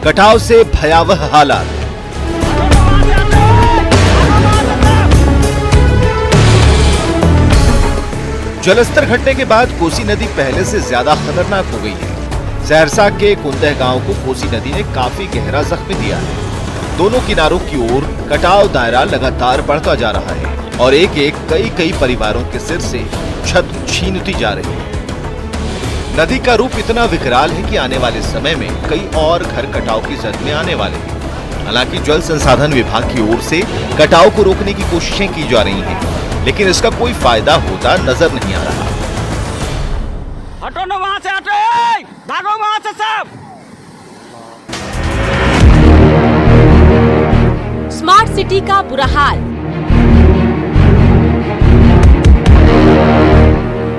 कटाव से भयावह हालात। जलस्तर घटने के बाद कोसी नदी पहले से ज्यादा खतरनाक हो गई है। सहरसा के कुंदह गांव को कोसी नदी ने काफी गहरा जख्मी दिया है। दोनों किनारों की ओर कटाव दायरा लगातार बढ़ता जा रहा है और एक एक कई परिवारों के सिर से छत छीनती जा रही है। नदी का रूप इतना विकराल है कि आने वाले समय में कई और घर कटाव की जद में आने वाले हैं। हालांकि जल संसाधन विभाग की ओर से कटाव को रोकने की कोशिशें की जा रही हैं, लेकिन इसका कोई फायदा होता नजर नहीं आ रहा। हटो ना वहां से, हटो, भागो वहां से सब। स्मार्ट सिटी का बुरा हाल।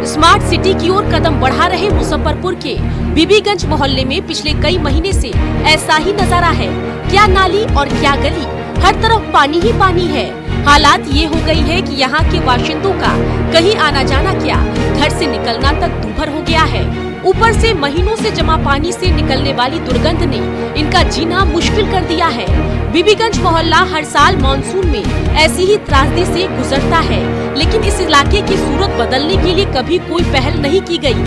स्मार्ट सिटी की ओर कदम बढ़ा रहे मुजफ्फरपुर के बीबीगंज मोहल्ले में पिछले कई महीने से ऐसा ही नजारा है। क्या नाली और क्या गली, हर तरफ पानी ही पानी है। हालात ये हो गई है कि यहाँ के बाशिंदों का कहीं आना जाना क्या, घर से निकलना तक दूभर हो गया है। ऊपर से महीनों से जमा पानी से निकलने वाली दुर्गंध ने इनका जीना मुश्किल कर दिया है। बीबीगंज मोहल्ला हर साल मानसून में ऐसी ही त्रासदी से गुजरता है, लेकिन इस इलाके की सूरत बदलने के लिए कभी कोई पहल नहीं की गई।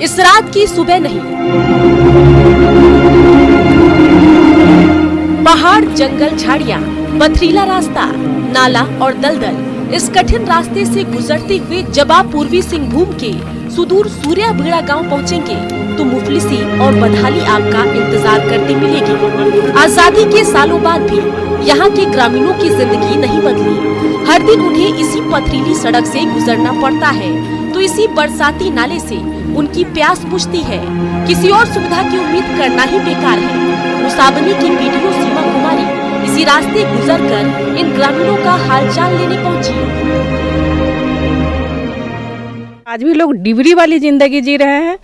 इस रात की सुबह नहीं, पहाड़, जंगल, झाड़ियाँ, पथरीला रास्ता, नाला और दलदल, इस कठिन रास्ते से गुजरते हुए जब आप पूर्वी सिंहभूम के सुदूर सूर्याभीड़ा गांव पहुंचेंगे तो मुफलिसी और बदहाली आपका इंतजार करती मिलेगी। आजादी के सालों बाद भी यहाँ के ग्रामीणों की जिंदगी नहीं बदली। हर दिन उन्हें इसी पथरीली सड़क से गुजरना पड़ता है, तो इसी बरसाती नाले से उनकी प्यास बुझती है। किसी और सुविधा की उम्मीद करना ही बेकार है। मुसाबनी की वीडियो सीमा कुमारी इसी रास्ते गुजरकर इन ग्रामीणों का हालचाल लेने पहुंची। आज भी लोग डिबरी वाली जिंदगी जी रहे हैं।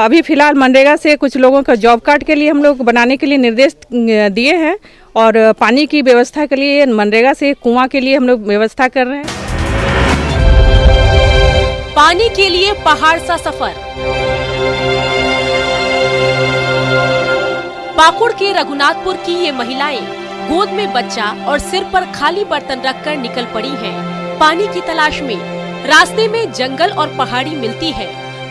अभी फिलहाल मनरेगा से कुछ लोगों का जॉब कार्ड के लिए हम लोग बनाने के लिए निर्देश दिए हैं और पानी की व्यवस्था के लिए मनरेगा से कुआं के लिए हम लोग व्यवस्था कर रहे हैं। पानी के लिए पहाड़ सा सफर। पाकुड़ के रघुनाथपुर की ये महिलाएं गोद में बच्चा और सिर पर खाली बर्तन रखकर निकल पड़ी हैं पानी की तलाश में। रास्ते में जंगल और पहाड़ी मिलती है।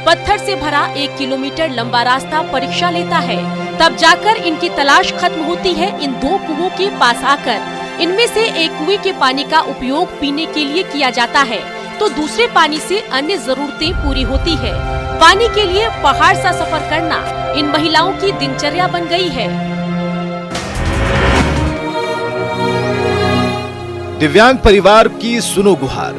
पत्थर से भरा 1 किलोमीटर लंबा रास्ता परीक्षा लेता है, तब जाकर इनकी तलाश खत्म होती है इन 2 कुओं के पास आकर। इनमें से एक कुएं के पानी का उपयोग पीने के लिए किया जाता है, तो दूसरे पानी से अन्य जरूरतें पूरी होती है। पानी के लिए पहाड़ सा सफर करना इन महिलाओं की दिनचर्या बन गई है। दिव्यांग परिवार की सुनो गुहार।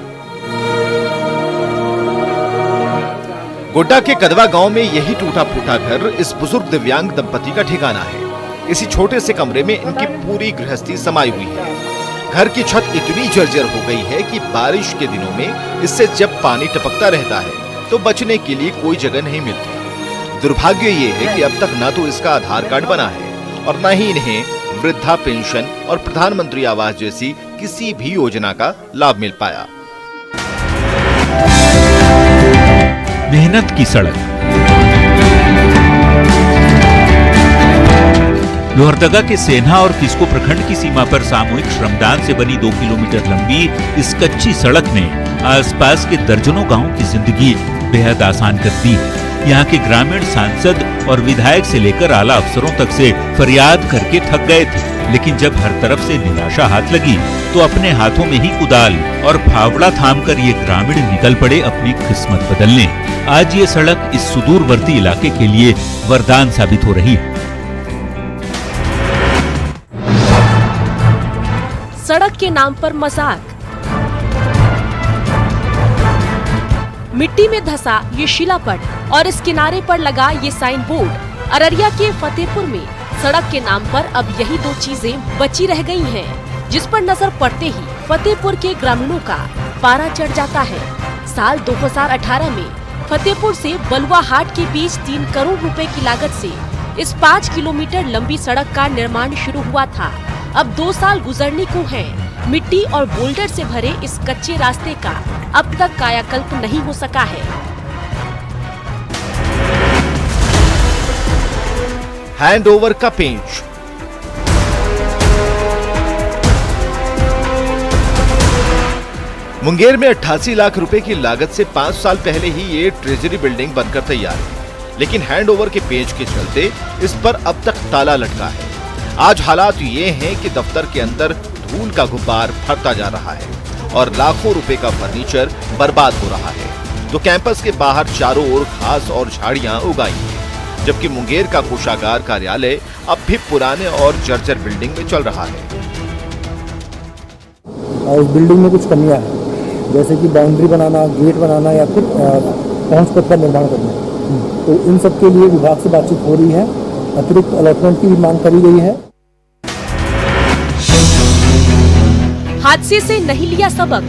गोड्डा के कदवा गांव में यही टूटा फूटा घर इस बुजुर्ग दिव्यांग दंपति का ठिकाना है। इसी छोटे से कमरे में इनकी पूरी गृहस्थी समाई हुई है। घर की छत इतनी जर्जर हो गई है कि बारिश के दिनों में इससे जब पानी टपकता रहता है तो बचने के लिए कोई जगह नहीं मिलती। दुर्भाग्य ये है कि अब तक न तो इसका आधार कार्ड बना है और न ही इन्हें वृद्धा पेंशन और प्रधानमंत्री आवास जैसी किसी भी योजना का लाभ मिल पाया। मेहनत की सड़क। लोहरदगा के सेन्हा और किस्को प्रखंड की सीमा पर सामूहिक श्रमदान से बनी 2 किलोमीटर लंबी इस कच्ची सड़क ने आसपास के दर्जनों गांवों की जिंदगी बेहद आसान कर दी है। यहाँ के ग्रामीण सांसद और विधायक से लेकर आला अफसरों तक से फरियाद करके थक गए थे, लेकिन जब हर तरफ से निराशा हाथ लगी तो अपने हाथों में ही कुदाल और फावड़ा थामकर ये ग्रामीण निकल पड़े अपनी किस्मत बदलने। आज ये सड़क इस सुदूरवर्ती इलाके के लिए वरदान साबित हो रही है। सड़क के नाम पर मजाक। मिट्टी में धंसा ये शिलापट और इस किनारे पर लगा ये साइन बोर्ड। अररिया के फतेहपुर में सड़क के नाम पर अब यही 2 चीजें बची रह गई हैं, जिस पर नजर पड़ते ही फतेहपुर के ग्रामीणों का पारा चढ़ जाता है। साल 2018 में फतेहपुर से बलुआ हाट के बीच 3 करोड़ रुपए की लागत से इस 5 किलोमीटर लंबी सड़क का निर्माण शुरू हुआ था। अब 2 साल गुजरने को हैं। मिट्टी और बोल्डर से भरे इस कच्चे रास्ते का अब तक कायाकल्प नहीं हो सका है। हैंडओवर का पेंच। मुंगेर में 88 लाख रुपए की लागत से 5 साल पहले ही ये ट्रेजरी बिल्डिंग बनकर तैयार है, लेकिन हैंडओवर के पेंच के चलते इस पर अब तक ताला लटका है। आज हालात ये हैं कि दफ्तर के अंदर धूल का गुब्बार फटता जा रहा है और लाखों रुपए का फर्नीचर बर्बाद हो रहा है। तो कैंपस के बाहर चारों ओर घास और झाड़ियां उगाई हैं, जबकि मुंगेर का कोषागार कार्यालय अब भी पुराने और जर्जर बिल्डिंग में चल रहा है। इस बिल्डिंग में कुछ कमियां हैं, जैसे कि बाउंड्री बनाना, गेट बनाना या फिर पहुंच पथ का निर्माण करना। तो इन सब के लिए विभाग से बातचीत हो रही है, अतिरिक्त अलॉटमेंट की भी मांग करी गई है। हादसे से नहीं लिया सबक।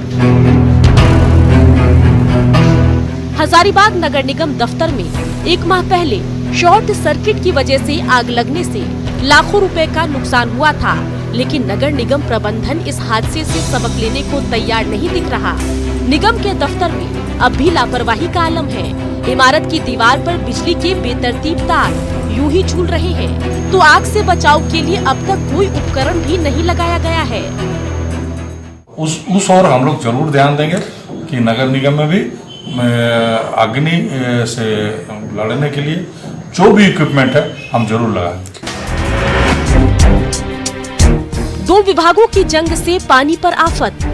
हजारीबाग नगर निगम दफ्तर में 1 माह पहले शॉर्ट सर्किट की वजह से आग लगने से लाखों रुपए का नुकसान हुआ था, लेकिन नगर निगम प्रबंधन इस हादसे से सबक लेने को तैयार नहीं दिख रहा। निगम के दफ्तर में अब भी लापरवाही का आलम है। इमारत की दीवार पर बिजली के बेतरतीब तार यूं ही झूल रहे हैं, तो आग से बचाव के लिए अब तक कोई उपकरण भी नहीं लगाया गया है। उस ओर हम लोग जरूर ध्यान देंगे कि नगर निगम में भी अग्नि से लड़ने के लिए जो भी इक्विपमेंट है हम जरूर लगाएं। 2 विभागों की जंग से पानी पर आफत।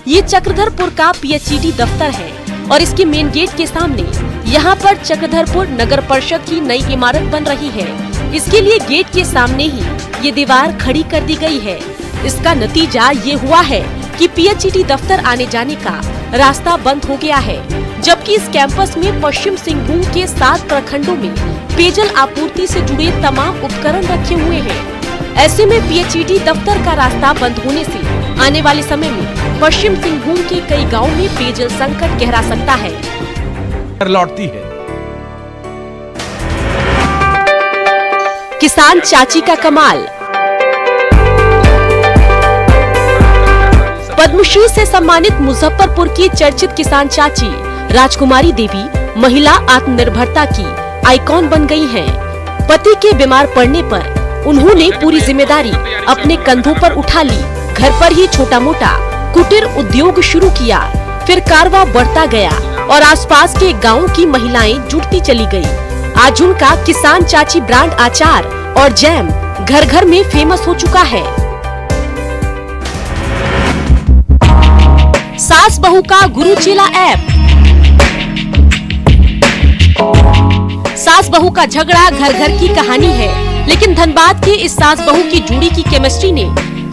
ये चक्रधरपुर का पीएचईडी दफ्तर है और इसके मेन गेट के सामने यहाँ पर चक्रधरपुर नगर परिषद की नई इमारत बन रही है। इसके लिए गेट के सामने ही ये दीवार खड़ी कर दी गई है। इसका नतीजा ये हुआ है कि पीएचईडी दफ्तर आने जाने का रास्ता बंद हो गया है, जबकि इस कैंपस में पश्चिम सिंहभूम के 7 प्रखंडों में पेयजल आपूर्ति से जुड़े तमाम उपकरण रखे हुए हैं। ऐसे में पीएचईडी दफ्तर का रास्ता बंद होने से आने वाले समय में पश्चिम सिंहभूम के कई गांवों में पेयजल संकट गहरा सकता है। लौटती है। किसान चाची का कमाल। पद्मश्री से सम्मानित मुजफ्फरपुर की चर्चित किसान चाची राजकुमारी देवी महिला आत्मनिर्भरता की आइकॉन बन गई हैं। पति के बीमार पड़ने पर उन्होंने पूरी जिम्मेदारी अपने कंधों पर उठा ली। घर पर ही छोटा मोटा कुटीर उद्योग शुरू किया, फिर कारवा बढ़ता गया और आसपास के गांवों की महिलाएं जुटती चली गई। आज उनका किसान चाची ब्रांड अचार और जैम घर घर में फेमस हो चुका है। सास बहू का गुरु चेला ऐप। सास बहू का झगड़ा घर घर की कहानी है, लेकिन धनबाद के इस सास बहू की जोड़ी की केमिस्ट्री ने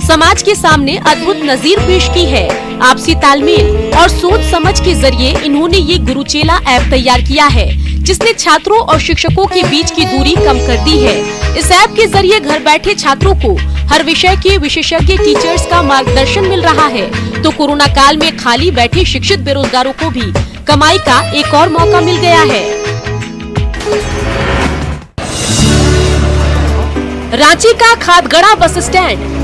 समाज के सामने अद्भुत नजीर पेश की है। आपसी तालमेल और सोच समझ के जरिए इन्होंने ये गुरु चेला ऐप तैयार किया है, जिसने छात्रों और शिक्षकों के बीच की दूरी कम कर दी है। इस ऐप के जरिए घर बैठे छात्रों को हर विषय के विशेषज्ञ टीचर्स का मार्गदर्शन मिल रहा है, तो कोरोना काल में खाली बैठे शिक्षित बेरोजगारों को भी कमाई का एक और मौका मिल गया है। रांची का खादगड़ा बस स्टैंड।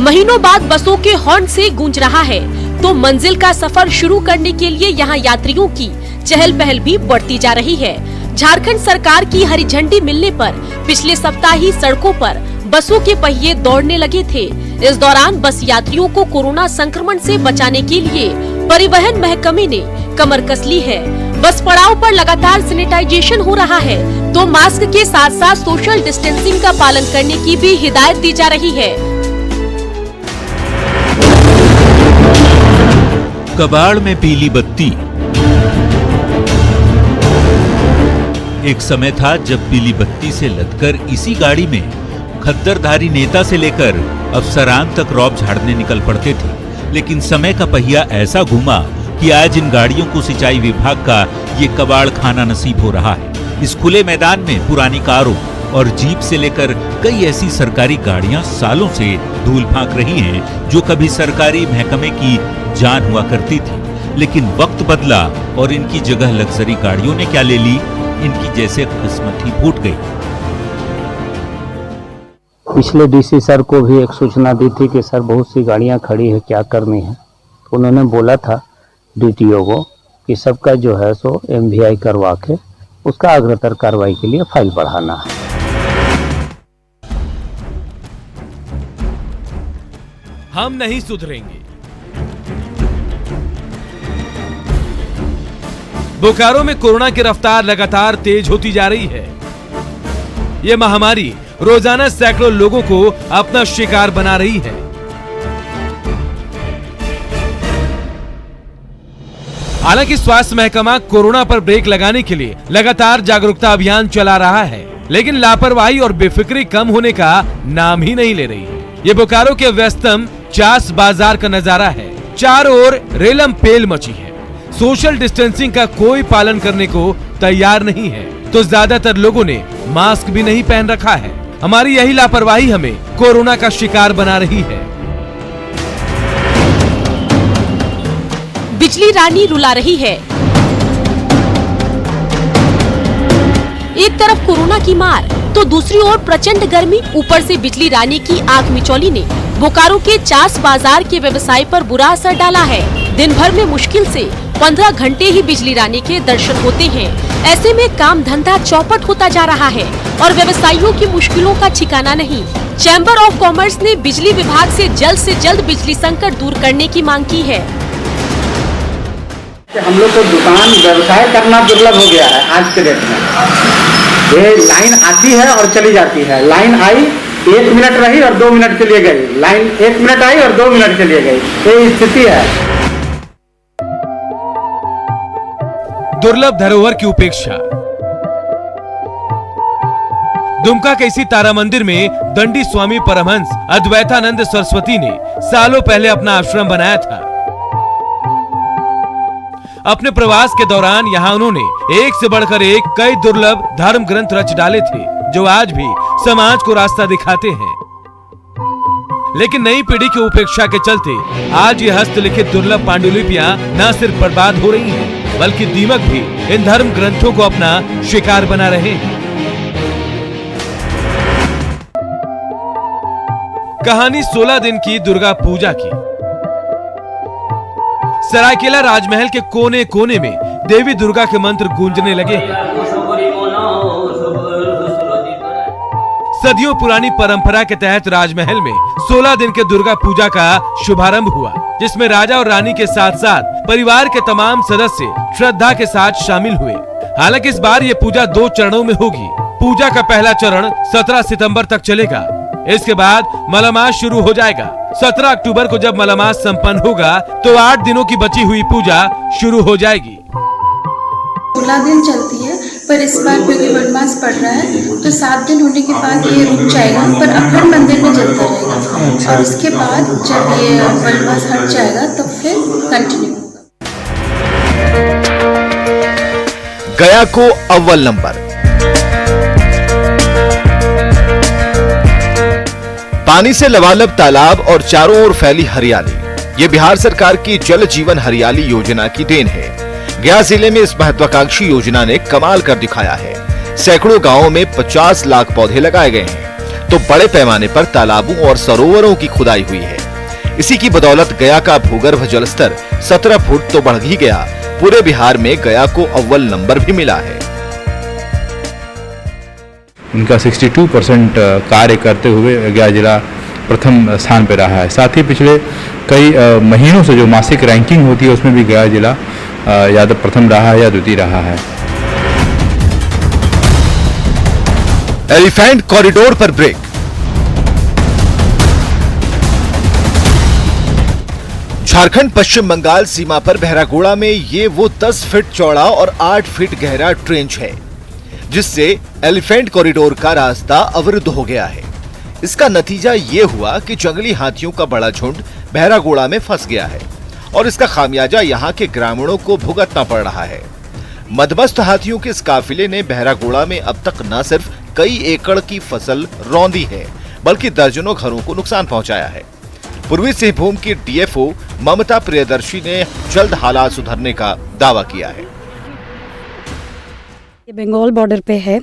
महीनों बाद बसों के हॉर्न से गूंज रहा है, तो मंजिल का सफर शुरू करने के लिए यहाँ यात्रियों की चहल पहल भी बढ़ती जा रही है। झारखंड सरकार की हरी झंडी मिलने पर पिछले सप्ताह ही सड़कों पर बसों के पहिए दौड़ने लगे थे। इस दौरान बस यात्रियों को कोरोना संक्रमण से बचाने के लिए परिवहन महकमे ने कमर कस ली है। बस पड़ाव पर लगातार सैनिटाइजेशन हो रहा है, तो मास्क के साथ साथ सोशल डिस्टेंसिंग का पालन करने की भी हिदायत दी जा रही है। कबाड़ में पीली बत्ती। एक समय था जब पीली बत्ती से लदकर इसी गाड़ी में खद्दरधारी नेता से लेकर अफसरान तक रौब झाड़ने निकल पड़ते थे, लेकिन समय का पहिया ऐसा घूमा कि आज इन गाड़ियों को सिंचाई विभाग का ये कबाड़ खाना नसीब हो रहा है। इस खुले मैदान में पुरानी कारों और जीप से लेकर कई ऐसी सरकारी गाड़ियां सालों से धूल फांक रही हैं, जो कभी सरकारी महकमे की जान हुआ करती थी। लेकिन वक्त बदला और इनकी जगह लग्जरी गाड़ियों ने क्या ले ली, इनकी जैसे किस्मत ही फूट गई। पिछले डीसी सर को भी एक सूचना दी थी कि सर बहुत सी गाड़ियां खड़ी है, क्या करनी है। तो उन्होंने बोला था डीटीओ को कि सबका जो है सो MVI करवा के उसका अग्रतर कार्रवाई के लिए फाइल बढ़ाना है। हम नहीं सुधरेंगे। बोकारो में कोरोना की रफ्तार लगातार तेज होती जा रही है। यह महामारी रोजाना सैकड़ों लोगों को अपना शिकार बना रही है। हालांकि स्वास्थ्य महकमा कोरोना पर ब्रेक लगाने के लिए लगातार जागरूकता अभियान चला रहा है, लेकिन लापरवाही और बेफिक्री कम होने का नाम ही नहीं ले रही है। ये बोकारो के व्यस्तम चास बाजार का नजारा है। चारों ओर रेलम पेल मची है। सोशल डिस्टेंसिंग का कोई पालन करने को तैयार नहीं है, तो ज्यादातर लोगों ने मास्क भी नहीं पहन रखा है। हमारी यही लापरवाही हमें कोरोना का शिकार बना रही है। बिजली रानी रुला रही है। एक तरफ कोरोना की मार तो दूसरी ओर प्रचंड गर्मी, ऊपर से बिजली रानी की आग मिचौली ने बोकारो के चास बाजार के व्यवसाय पर बुरा असर डाला है। दिन भर में मुश्किल से 15 घंटे ही बिजली रानी के दर्शन होते हैं। ऐसे में काम धंधा चौपट होता जा रहा है और व्यवसायियों की मुश्किलों का ठिकाना नहीं। चैम्बर ऑफ कॉमर्स ने बिजली विभाग से जल्द बिजली संकट दूर करने की मांग की है। हम लोग को दुकान व्यवसाय करना दुर्लभ हो गया है आज के डेट में। ये लाइन आती है और चली जाती है। लाइन आई 1 मिनट रही और 2 मिनट के लिए गई, लाइन 1 मिनट आई और 2 मिनट के लिए गई, ये स्थिति है। दुर्लभ धरोहर की उपेक्षा। दुमका के इसी तारा मंदिर में दंडी स्वामी परमहंस अद्वैतानंद सरस्वती ने सालों पहले अपना आश्रम बनाया था। अपने प्रवास के दौरान यहाँ उन्होंने एक से बढ़कर एक कई दुर्लभ धर्म ग्रंथ रच डाले थे, जो आज भी समाज को रास्ता दिखाते हैं। लेकिन नई पीढ़ी की उपेक्षा के चलते आज ये हस्तलिखित दुर्लभ पांडुलिपियां न सिर्फ बर्बाद हो रही हैं, बल्कि दीमक भी इन धर्म ग्रंथों को अपना शिकार बना रहे हैं। कहानी 16 दिन की दुर्गा पूजा की। सरायकेला राजमहल के कोने कोने में देवी दुर्गा के मंत्र गूंजने लगे हैं। सदियों पुरानी परंपरा के तहत राजमहल में 16 दिन के दुर्गा पूजा का शुभारंभ हुआ, जिसमें राजा और रानी के साथ साथ परिवार के तमाम सदस्य श्रद्धा के साथ शामिल हुए। हालांकि इस बार ये पूजा 2 चरणों में होगी। पूजा का पहला चरण 17 सितंबर तक चलेगा। इसके बाद मलमास शुरू हो जाएगा। 17 अक्टूबर को जब मलमास संपन्न होगा तो 8 दिनों की बची हुई पूजा शुरू हो जाएगी। 16 दिन चलती है, पर इस बार क्योंकि वनमास पड़ रहा है तो 7 दिन होने के बाद ये रुक जाएगा, पर अखंड मंदिर में चलता रहेगा। और इसके बाद जब ये वनमास हट जाएगा तो फिर कंटिन्यू होगा। गया को अव्वल नंबर। पानी से लबालब तालाब और चारों ओर फैली हरियाली, ये बिहार सरकार की जल जीवन हरियाली योजना की देन है। गया जिले में इस महत्वाकांक्षी योजना ने कमाल कर दिखाया है। सैकड़ों गांवों में 50 लाख पौधे लगाए गए हैं, तो बड़े पैमाने पर तालाबों और सरोवरों की खुदाई हुई है। इसी की बदौलत गया का भूगर्भ जल स्तर 17 फुट तो बढ़ ही गया। पूरे बिहार में गया को अव्वल नंबर भी मिला है। उनका 62% कार्य करते हुए गया जिला प्रथम स्थान पर रहा है। साथ ही पिछले कई महीनों से जो मासिक रैंकिंग होती है उसमें भी गया जिला या तो प्रथम रहा है या द्वितीय रहा है। एलिफेंट कॉरिडोर पर ब्रेक। झारखंड पश्चिम बंगाल सीमा पर बहरागोड़ा में ये वो 10 फीट चौड़ा और 8 फीट गहरा ट्रेंच है, जिससे एलिफेंट कॉरिडोर का रास्ता अवरुद्ध हो गया है। इसका नतीजा ये हुआ कि जंगली हाथियों का बड़ा झुंड बहरागोड़ा में फंस गया है और इसका खामियाजा यहाँ के ग्रामीणों को भुगतना पड़ रहा है। मदमस्त हाथियों के इस काफिले ने बहरागोड़ा में अब तक न सिर्फ कई एकड़ की फसल रौंदी है, बल्कि दर्जनों घरों को नुकसान पहुंचाया है। पूर्वी सिंहभूम की डीएफओ ममता प्रियदर्शी ने जल्द हालात सुधरने का दावा किया है। ये बंगाल बॉर्डर पे है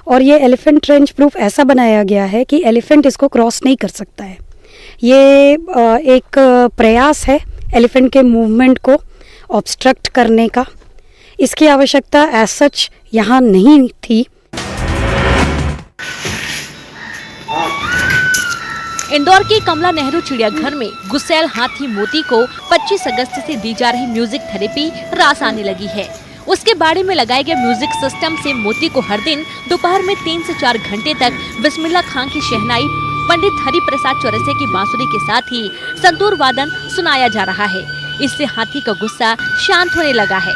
और ये एलिफेंट ट्रेंच प्रूफ ऐसा बनाया गया है कि एलिफेंट इसको क्रॉस नहीं कर सकता है। ये एक प्रयास है एलिफेंट के मूवमेंट को ऑब्स्ट्रक्ट करने का, इसकी आवश्यकता एज सच यहाँ नहीं थी। इंदौर के कमला नेहरू चिड़ियाघर में गुस्सैल हाथी मोती को 25 अगस्त से दी जा रही म्यूजिक थेरेपी रास आने लगी है। उसके बाड़े में लगाए गए म्यूजिक सिस्टम से मोती को हर दिन दोपहर में 3 से 4 घंटे तक बिस्मिल्लाह खां की शहनाई, पंडित हरि प्रसाद चौरसिया की बांसुरी के साथ ही संतूर वादन सुनाया जा रहा है। इससे हाथी का गुस्सा शांत होने लगा है।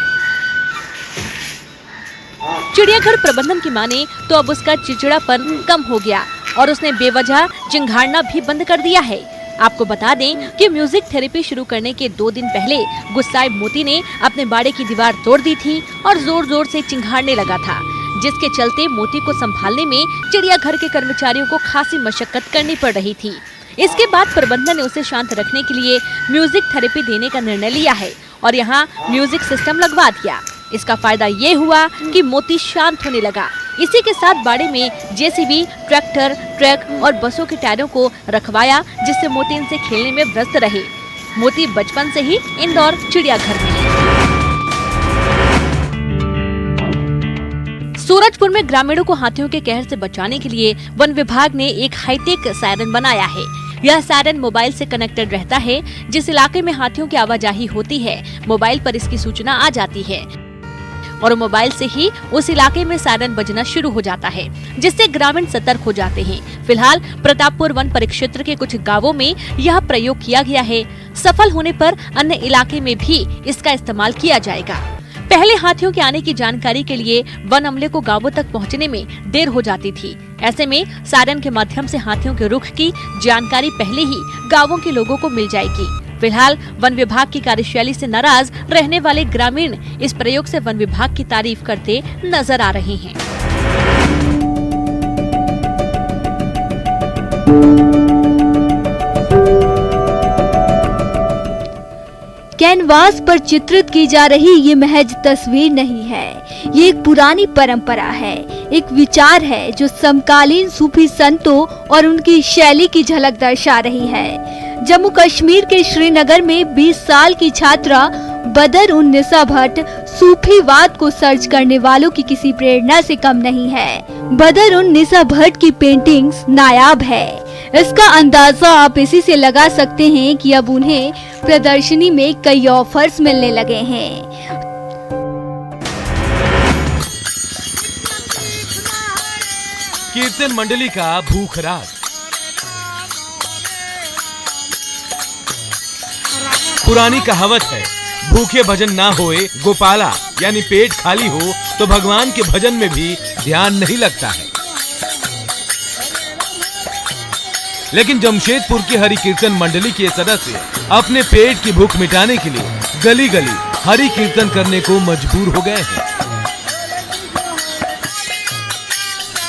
चिड़ियाघर प्रबंधन की माने तो अब उसका चिड़चिड़ापन कम हो गया और उसने बेवजह चिंघाड़ना भी बंद कर दिया है। आपको बता दें कि म्यूजिक थेरेपी शुरू करने के 2 दिन पहले गुस्साए मोती ने अपने बाड़े की दीवार तोड़ दी थी और जोर जोर से चिंघाड़ने लगा था, जिसके चलते मोती को संभालने में चिड़ियाघर के कर्मचारियों को खासी मशक्कत करनी पड़ रही थी। इसके बाद प्रबंधन ने उसे शांत रखने के लिए म्यूजिक थेरेपी देने का निर्णय लिया है और यहाँ म्यूजिक सिस्टम लगवा दिया। इसका फायदा ये हुआ कि मोती शांत होने लगा। इसी के साथ बाड़े में जेसीबी, ट्रैक्टर, ट्रक और बसों के टायरों को रखवाया, जिससे मोती इनसे खेलने में व्यस्त रहे। मोती बचपन से ही इंदौर चिड़ियाघर में है। सूरजपुर में ग्रामीणों को हाथियों के कहर से बचाने के लिए वन विभाग ने एक हाईटेक सायरन बनाया है। यह सायरन मोबाइल से कनेक्टेड रहता है। जिस इलाके में हाथियों की आवाजाही होती है, मोबाइल पर इसकी सूचना आ जाती है और मोबाइल से ही उस इलाके में सायरन बजना शुरू हो जाता है, जिससे ग्रामीण सतर्क हो जाते हैं। फिलहाल प्रतापपुर वन परिक्षेत्र के कुछ गांवों में यह प्रयोग किया गया है। सफल होने पर अन्य इलाके में भी इसका इस्तेमाल किया जाएगा। पहले हाथियों के आने की जानकारी के लिए वन अमले को गांवों तक पहुंचने में देर हो जाती थी। ऐसे में सायरन के माध्यम से हाथियों के रुख की जानकारी पहले ही गांवों के लोगों को मिल जाएगी। फिलहाल वन विभाग की कार्यशैली से नाराज रहने वाले ग्रामीण इस प्रयोग से वन विभाग की तारीफ करते नजर आ रहे हैं। कैनवास पर चित्रित की जा रही ये महज तस्वीर नहीं है, ये एक पुरानी परंपरा है, एक विचार है जो समकालीन सूफी संतों और उनकी शैली की झलक दर्शा रही है। जम्मू कश्मीर के श्रीनगर में 20 साल की छात्रा बदर उन निसा भट्ट सूफीवाद को सर्च करने वालों की किसी प्रेरणा से कम नहीं है। बदर उन निसा भट्ट की पेंटिंग्स नायाब है। इसका अंदाजा आप इसी से लगा सकते हैं कि अब उन्हें प्रदर्शनी में कई ऑफर्स मिलने लगे हैं। कीर्तन मंडली का भूख राग। पुरानी कहावत है, भूखे भजन ना होए गोपाला, यानी पेट खाली हो तो भगवान के भजन में भी ध्यान नहीं लगता है। लेकिन जमशेदपुर की हरि कीर्तन मंडली के सदस्य अपने पेट की भूख मिटाने के लिए गली गली हरि कीर्तन करने को मजबूर हो गए हैं।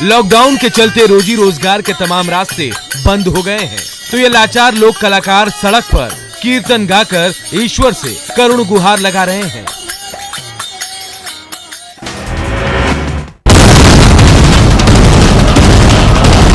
लॉकडाउन के चलते रोजी रोजगार के तमाम रास्ते बंद हो गए हैं, तो ये लाचार लोक कलाकार सड़क पर कीर्तन गाकर ईश्वर से करुण गुहार लगा रहे हैं।